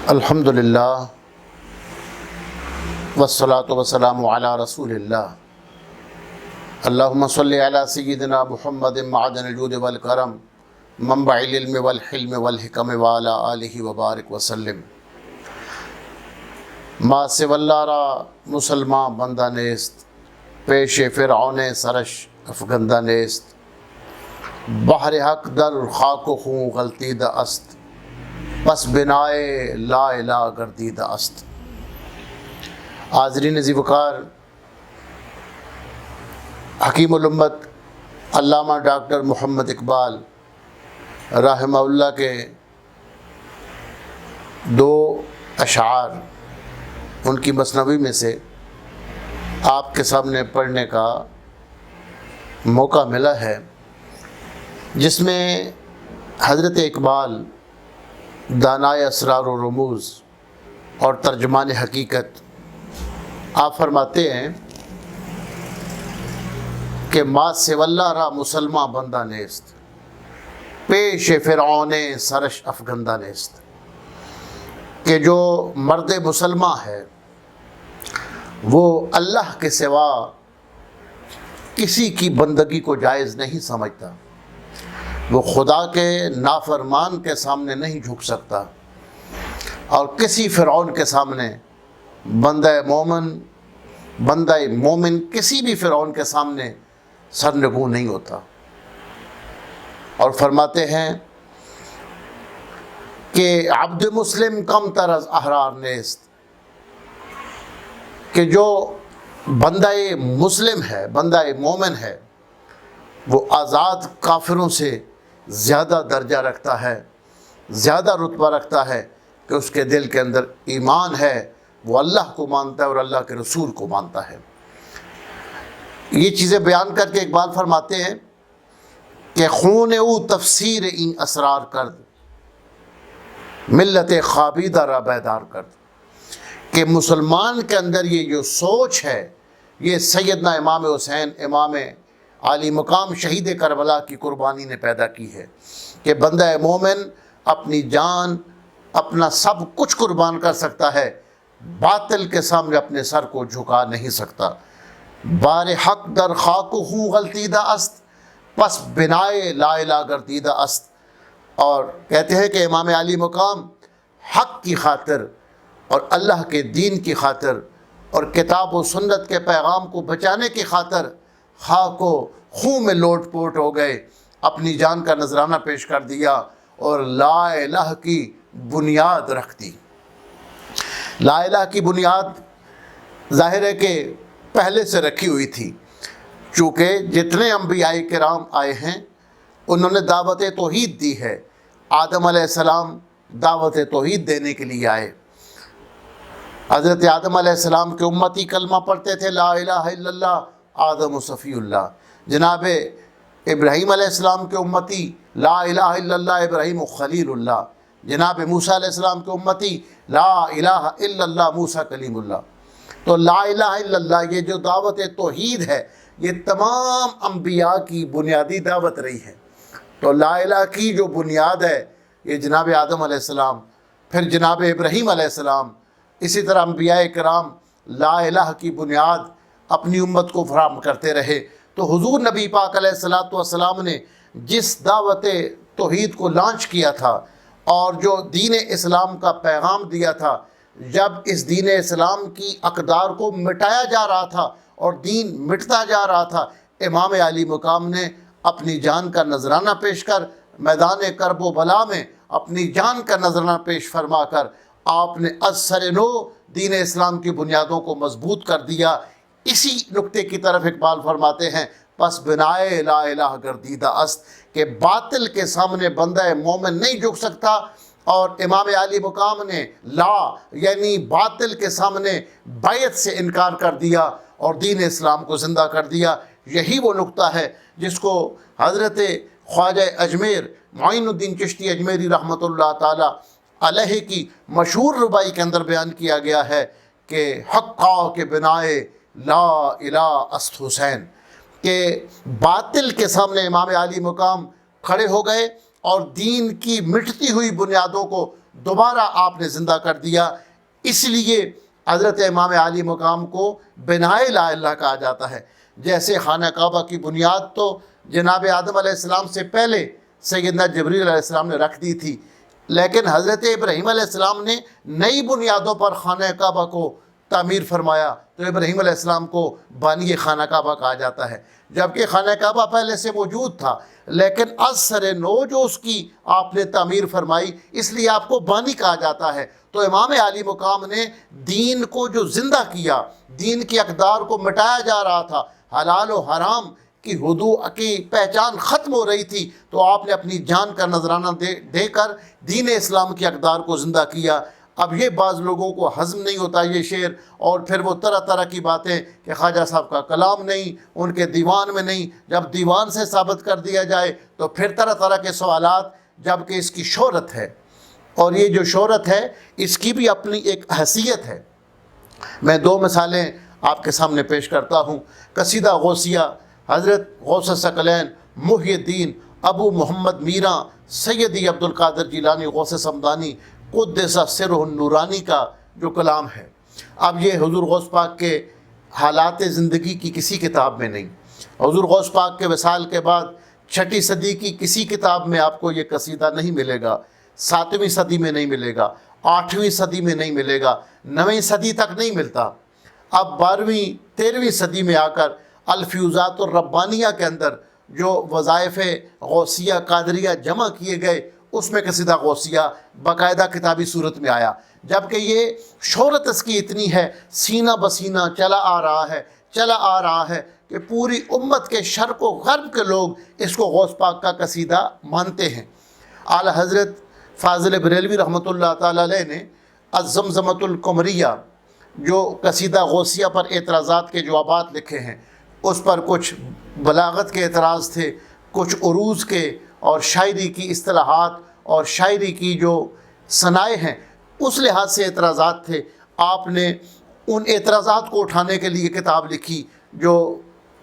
الحمدللہ والصلاة والسلام علی رسول اللہ اللہم صلی علی سیدنا محمد معدن الجود والکرم منبع العلم والحلم والحکم وعلی آلہ وبارک وسلم۔ ما سوی اللہ را مسلمان بندہ نیست، پیش فرعون سرش افگندہ نیست، بحر حق در خاک و خون غلطیدہ است، پس بنائے لا الہ گردیدہ است۔ حاضرین عزیز وقار، حکیم الامت علامہ ڈاکٹر محمد اقبال رحمہ اللہ کے دو اشعار ان کی مثنوی میں سے آپ کے سامنے پڑھنے کا موقع ملا ہے، جس میں حضرت اقبال دانائے اسرار و رموز اور ترجمان حقیقت آپ فرماتے ہیں کہ ما سوی اللہ را مسلمان بندہ نیست، پیش فرعون سرش افگندہ نیست، کہ جو مرد مسلمان ہے وہ اللہ کے سوا کسی کی بندگی کو جائز نہیں سمجھتا، وہ خدا کے نافرمان کے سامنے نہیں جھک سکتا، اور کسی فرعون کے سامنے بندہ مومن کسی بھی فرعون کے سامنے سرنگوں نہیں ہوتا۔ اور فرماتے ہیں کہ عبد مسلم کم تر از احرار نیست، کہ جو بندہ مسلم ہے، بندہ مومن ہے، وہ آزاد کافروں سے زیادہ درجہ رکھتا ہے، زیادہ رتبہ رکھتا ہے، کہ اس کے دل کے اندر ایمان ہے، وہ اللہ کو مانتا ہے اور اللہ کے رسول کو مانتا ہے۔ یہ چیزیں بیان کر کے اقبال فرماتے ہیں کہ خون او تفسیر این اسرار کرد، ملت خوابیدہ را بیدار کرد، کہ مسلمان کے اندر یہ جو سوچ ہے، یہ سیدنا امام حسین امام عالی مقام شہید کربلا کی قربانی نے پیدا کی ہے، کہ بندہ مومن اپنی جان اپنا سب کچھ قربان کر سکتا ہے، باطل کے سامنے اپنے سر کو جھکا نہیں سکتا۔ بار حق در خاک و خون غلطیدہ است، پس بنائے لا الہ گردیدہ است۔ اور کہتے ہیں کہ امام عالی مقام حق کی خاطر اور اللہ کے دین کی خاطر اور کتاب و سنت کے پیغام کو بچانے کی خاطر خاک و خون میں لوٹ پوٹ ہو گئے، اپنی جان کا نذرانہ پیش کر دیا اور لا الہ کی بنیاد رکھ دی۔ لا الہ کی بنیاد ظاہر ہے کہ پہلے سے رکھی ہوئی تھی، چونکہ جتنے انبیاء کرام آئے ہیں انہوں نے دعوت توحید دی ہے۔ آدم علیہ السلام دعوت توحید دینے کے لیے آئے، حضرت آدم علیہ السلام کے امتی کلمہ پڑھتے تھے لا الہ الا اللہ آدم و صفی اللہ۔ جناب ابراہیم علیہ السلام کے امتی لا الہ الا اللہ ابراہیم و خلیل اللہ۔ جناب موسیٰ علیہ السلام کے امتی لا الہ الا اللہ موسیٰ کلیم اللہ۔ تو لا الہ الا اللہ یہ جو دعوت توحید ہے، یہ تمام انبیاء کی بنیادی دعوت رہی ہے۔ تو لا الہ کی جو بنیاد ہے یہ جناب آدم علیہ السلام، پھر جناب ابراہیم علیہ السلام، اسی طرح انبیاء کرام لا الہ کی بنیاد اپنی امت کو فراہم کرتے رہے۔ تو حضور نبی پاک علیہ السلام نے جس دعوت توحید کو لانچ کیا تھا اور جو دین اسلام کا پیغام دیا تھا، جب اس دین اسلام کی اقدار کو مٹایا جا رہا تھا اور دین مٹتا جا رہا تھا، امام علی مقام نے اپنی جان کا نذرانہ پیش کر میدان کرب و بلا میں اپنی جان کا نذرانہ پیش فرما کر آپ نے از سر نو دین اسلام کی بنیادوں کو مضبوط کر دیا۔ اسی نقطے کی طرف اقبال فرماتے ہیں پس بنائے لا الہ گردیدہ است، کہ باطل کے سامنے بندہ مومن نہیں جھک سکتا، اور امام علی مقام نے لا یعنی باطل کے سامنے بیعت سے انکار کر دیا اور دین اسلام کو زندہ کر دیا۔ یہی وہ نقطہ ہے جس کو حضرت خواجہ اجمیر معین الدین چشتی اجمیری رحمۃ اللہ تعالی علیہ کی مشہور ربائی کے اندر بیان کیا گیا ہے کہ حقا کے بنائے لا الہ است حسین، کہ باطل کے سامنے امام علی مقام کھڑے ہو گئے اور دین کی مٹتی ہوئی بنیادوں کو دوبارہ آپ نے زندہ کر دیا۔ اس لیے حضرت امام عالی مقام کو بنائے لا الہ کہا جاتا ہے۔ جیسے خانہ کعبہ کی بنیاد تو جناب آدم علیہ السلام سے پہلے سیدنا جبریل علیہ السلام نے رکھ دی تھی، لیکن حضرت ابراہیم علیہ السلام نے نئی بنیادوں پر خانہ کعبہ کو تعمیر فرمایا، تو ابراہیم علیہ السلام کو بانی خانہ کعبہ کہا جاتا ہے، جبکہ خانہ کعبہ پہلے سے موجود تھا، لیکن از سر نو جو اس کی آپ نے تعمیر فرمائی، اس لیے آپ کو بانی کہا جاتا ہے۔ تو امام عالی مقام نے دین کو جو زندہ کیا، دین کی اقدار کو مٹایا جا رہا تھا، حلال و حرام کی حدود کی پہچان ختم ہو رہی تھی، تو آپ نے اپنی جان کا نذرانہ دے کر دین اسلام کی اقدار کو زندہ کیا۔ اب یہ بعض لوگوں کو ہضم نہیں ہوتا یہ شعر، اور پھر وہ طرح طرح کی باتیں کہ خواجہ صاحب کا کلام نہیں، ان کے دیوان میں نہیں، جب دیوان سے ثابت کر دیا جائے تو پھر طرح طرح کے سوالات، جبکہ اس کی شہرت ہے، اور یہ جو شہرت ہے اس کی بھی اپنی ایک حیثیت ہے۔ میں دو مثالیں آپ کے سامنے پیش کرتا ہوں۔ قصیدہ غوثیہ حضرت غوث ثقلین محی الدین ابو محمد میراں سیدی عبد القادر جیلانی غوث سمدانی قدس سرہ النورانی کا جو کلام ہے، اب یہ حضور غوث پاک کے حالات زندگی کی کسی کتاب میں نہیں، حضور غوث پاک کے وصال کے بعد 6 صدی کی کسی کتاب میں آپ کو یہ قصیدہ نہیں ملے گا، 7ویں صدی میں نہیں ملے گا، 8ویں صدی میں نہیں ملے گا، 9ویں صدی تک نہیں ملتا۔ اب 12ویں 13ویں صدی میں آ کر الفیوزات الربانیہ کے اندر جو وظائف غوثیہ قادریہ جمع کیے گئے، اس میں قصیدہ غوثیہ باقاعدہ کتابی صورت میں آیا، جبکہ یہ شہرت اس کی اتنی ہے، سینہ بسینہ چلا آ رہا ہے کہ پوری امت کے شرق و غرب کے لوگ اس کو غوث پاک کا قصیدہ مانتے ہیں۔ اعلیٰ حضرت فاضل بریلوی رحمۃ اللہ تعالی علیہ نے الزمزمۃ القمریہ جو قصیدہ غوثیہ پر اعتراضات کے جوابات لکھے ہیں، اس پر کچھ بلاغت کے اعتراض تھے، کچھ عروض کے اور شاعری کی اصطلاحات اور شاعری کی جو صنائع ہیں اس لحاظ سے اعتراضات تھے۔ آپ نے ان اعتراضات کو اٹھانے کے لیے کتاب لکھی جو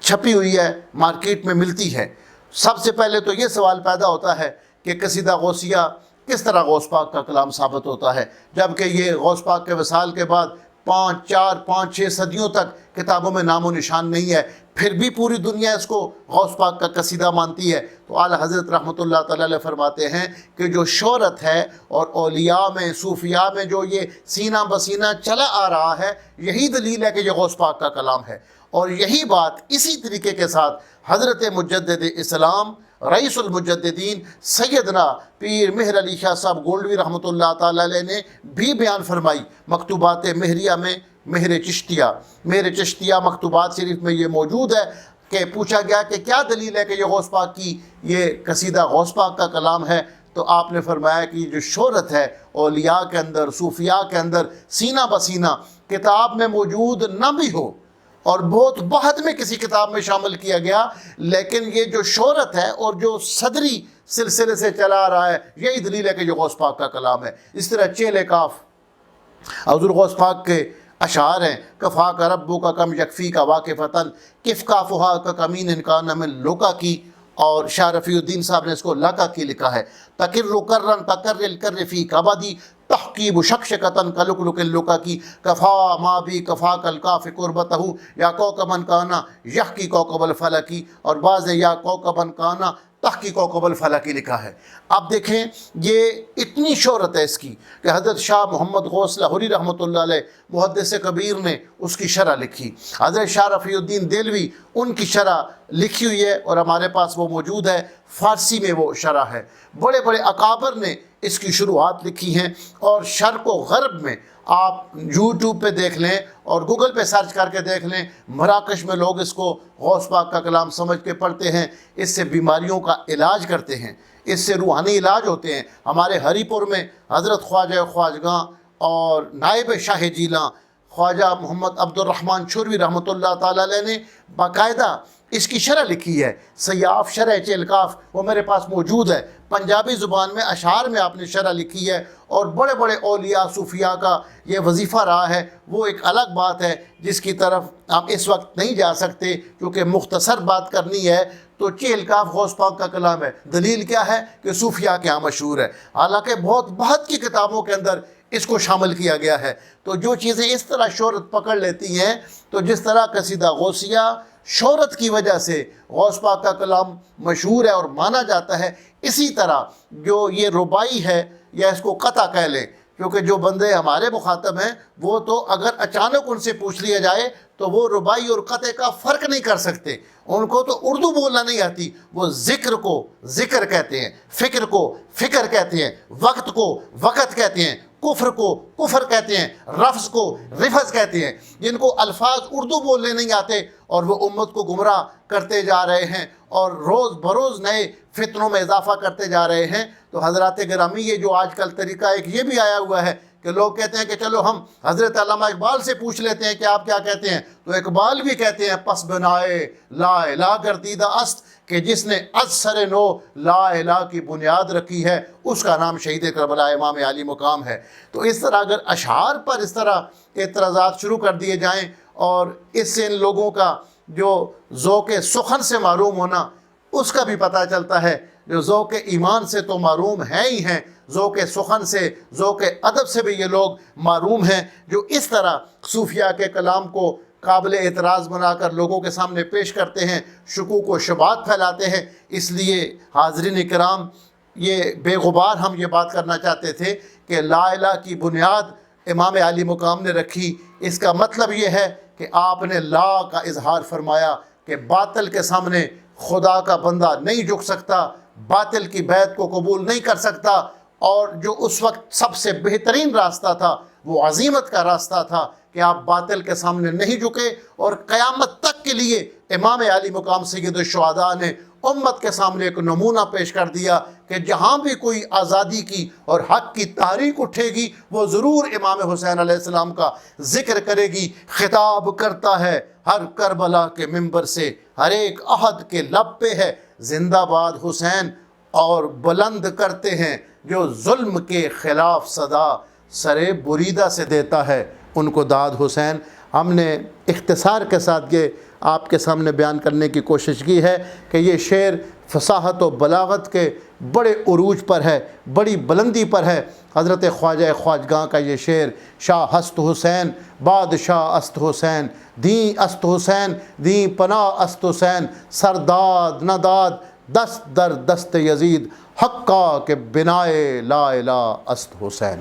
چھپی ہوئی ہے، مارکیٹ میں ملتی ہے۔ سب سے پہلے تو یہ سوال پیدا ہوتا ہے کہ قصیدہ غوثیہ کس طرح غوث پاک کا کلام ثابت ہوتا ہے، جبکہ یہ غوث پاک کے وصال کے بعد 5 صدیوں تک کتابوں میں نام و نشان نہیں ہے، پھر بھی پوری دنیا اس کو غوث پاک کا قصیدہ مانتی ہے۔ تو اعلیٰ حضرت رحمۃ اللہ تعالی علیہ فرماتے ہیں کہ جو شہرت ہے اور اولیاء میں صوفیاء میں جو یہ سینہ بسینہ چلا آ رہا ہے، یہی دلیل ہے کہ یہ غوث پاک کا کلام ہے۔ اور یہی بات اسی طریقے کے ساتھ حضرت مجدد اسلام رئیس المجددین سیدنا پیر مہر علی شاہ صاحب گولڈوی رحمۃ اللہ تعالی علیہ نے بھی بیان فرمائی مکتوبات مہریہ میں۔ مہر چشتیہ مکتوبات شریف میں یہ موجود ہے کہ پوچھا گیا کہ کیا دلیل ہے کہ یہ غوث پاک کی یہ قصیدہ غوث پاک کا کلام ہے، تو آپ نے فرمایا کہ یہ جو شہرت ہے اولیاء کے اندر، صوفیاء کے اندر، سینہ بسینہ کتاب میں موجود نہ بھی ہو اور بہت بعد میں کسی کتاب میں شامل کیا گیا، لیکن یہ جو شہرت ہے اور جو صدری سلسلے سے چلا آ رہا ہے، یہی دلیل ہے کہ یہ غوث پاک کا کلام ہے۔ اس طرح چیلے کاف حضور غوث پاک کے اشعار ہیں، کفا کا ربو کا کم یکفی کا واقفتاً کف کافہا کا کمین انکان من لوکا کی، اور شاہ رفیع الدین صاحب نے اس کو لاکا کی لکھا ہے۔ تکر کرن تکر کر فی کبادی تحقیب شکشکتن کلک اللوکا کی، کفا ما بھی کفا کلکاف قربتہ یا کوکبن کانا یحکی کوکب الفلکی، اور بعض یا کوکبن کانا تحقیق کوکب الفلکی لکھا ہے۔ اب دیکھیں یہ اتنی شہرت ہے اس کی کہ حضرت شاہ محمد غوث لاہوری رحمۃ اللہ علیہ محدث کبیر نے اس کی شرح لکھی، حضرت شاہ رفیع الدین دہلوی ان کی شرح لکھی ہوئی ہے اور ہمارے پاس وہ موجود ہے، فارسی میں وہ شرح ہے۔ بڑے بڑے اکابر نے اس کی شروحات لکھی ہیں، اور شرق و غرب میں آپ یوٹیوب پہ دیکھ لیں اور گوگل پہ سرچ کر کے دیکھ لیں، مراکش میں لوگ اس کو غوث پاک کا کلام سمجھ کے پڑھتے ہیں، اس سے بیماریوں کا علاج کرتے ہیں، اس سے روحانی علاج ہوتے ہیں۔ ہمارے ہری پور میں حضرت خواجہ خواجگاں اور نائب شاہ جیلاں خواجہ محمد عبد الرحمن شوروی رحمۃ اللہ تعالی علیہ نے باقاعدہ اس کی شرح لکھی ہے، سیاف شرح چیلکاف، وہ میرے پاس موجود ہے، پنجابی زبان میں اشعار میں آپ نے شرح لکھی ہے، اور بڑے بڑے اولیاء صوفیاء کا یہ وظیفہ رہا ہے۔ وہ ایک الگ بات ہے جس کی طرف ہم اس وقت نہیں جا سکتے کیونکہ مختصر بات کرنی ہے تو چیل کاف غوث پاک کا کلام ہے۔ دلیل کیا ہے کہ صوفیاء کے یہاں مشہور ہے، حالانکہ بہت بہت کی کتابوں کے اندر اس کو شامل کیا گیا ہے۔ تو جو چیزیں اس طرح شہرت پکڑ لیتی ہیں، تو جس طرح قصیدہ غوثیہ شہرت کی وجہ سے غوث پاک کا کلام مشہور ہے اور مانا جاتا ہے، اسی طرح جو یہ ربائی ہے یا اس کو قطع کہہ لیں، کیونکہ جو بندے ہمارے مخاطب ہیں وہ تو اگر اچانک ان سے پوچھ لیا جائے تو وہ ربائی اور قطع کا فرق نہیں کر سکتے، ان کو تو اردو بولنا نہیں آتی، وہ ذکر کو ذکر کہتے ہیں، فکر کو فکر کہتے ہیں، وقت کو وقت کہتے ہیں، کفر کو کفر کہتے ہیں، رفض کو رفض کہتے ہیں۔ جن کو الفاظ اردو بولنے نہیں آتے اور وہ امت کو گمراہ کرتے جا رہے ہیں اور روز بروز نئے فتنوں میں اضافہ کرتے جا رہے ہیں۔ تو حضرات گرامی، یہ جو آج کل طریقہ ایک یہ بھی آیا ہوا ہے کہ لوگ کہتے ہیں کہ چلو ہم حضرت علامہ اقبال سے پوچھ لیتے ہیں کہ آپ کیا کہتے ہیں، تو اقبال بھی کہتے ہیں پس بنائے لا الہ گردیدہ است، کہ جس نے از سر نو لا الہ کی بنیاد رکھی ہے اس کا نام شہید کربلا امام علی مقام ہے۔ تو اس طرح اگر اشعار پر اس طرح اعتراضات شروع کر دیے جائیں اور اس سے ان لوگوں کا جو ذوق سخن سے معروم ہونا اس کا بھی پتہ چلتا ہے، جو ذوق ایمان سے تو معروم ہیں ہی ہیں، ذوق سخن سے ذوق ادب سے بھی یہ لوگ معروم ہیں، جو اس طرح صوفیاء کے کلام کو قابل اعتراض بنا کر لوگوں کے سامنے پیش کرتے ہیں، شکوک و شبہات پھیلاتے ہیں۔ اس لیے حاضرین کرام، یہ بے غبار ہم یہ بات کرنا چاہتے تھے کہ لا الہ کی بنیاد امام علی مقام نے رکھی۔ اس کا مطلب یہ ہے کہ آپ نے لا کا اظہار فرمایا کہ باطل کے سامنے خدا کا بندہ نہیں جھک سکتا، باطل کی بیعت کو قبول نہیں کر سکتا، اور جو اس وقت سب سے بہترین راستہ تھا وہ عزیمت کا راستہ تھا کہ آپ باطل کے سامنے نہیں جھکے، اور قیامت تک کے لیے امام علی مقام سید الشہداء نے امت کے سامنے ایک نمونہ پیش کر دیا کہ جہاں بھی کوئی آزادی کی اور حق کی تحریک اٹھے گی وہ ضرور امام حسین علیہ السلام کا ذکر کرے گی۔ خطاب کرتا ہے ہر کربلا کے منبر سے، ہر ایک عہد کے لب پہ ہے زندہ باد حسین، اور بلند کرتے ہیں جو ظلم کے خلاف صدا، سرے بریدہ سے دیتا ہے ان کو داد حسین۔ ہم نے اختصار کے ساتھ یہ آپ کے سامنے بیان کرنے کی کوشش کی ہے کہ یہ شعر فصاحت و بلاغت کے بڑے عروج پر ہے، بڑی بلندی پر ہے۔ حضرت خواجہ خواجگاں کا یہ شعر، شاہ ہست حسین بادشاہ است حسین، دیں است حسین دیں پناہ است حسین، سرداد نہ داد دست در دست یزید، حقا کہ بنائے لا الہ است حسین۔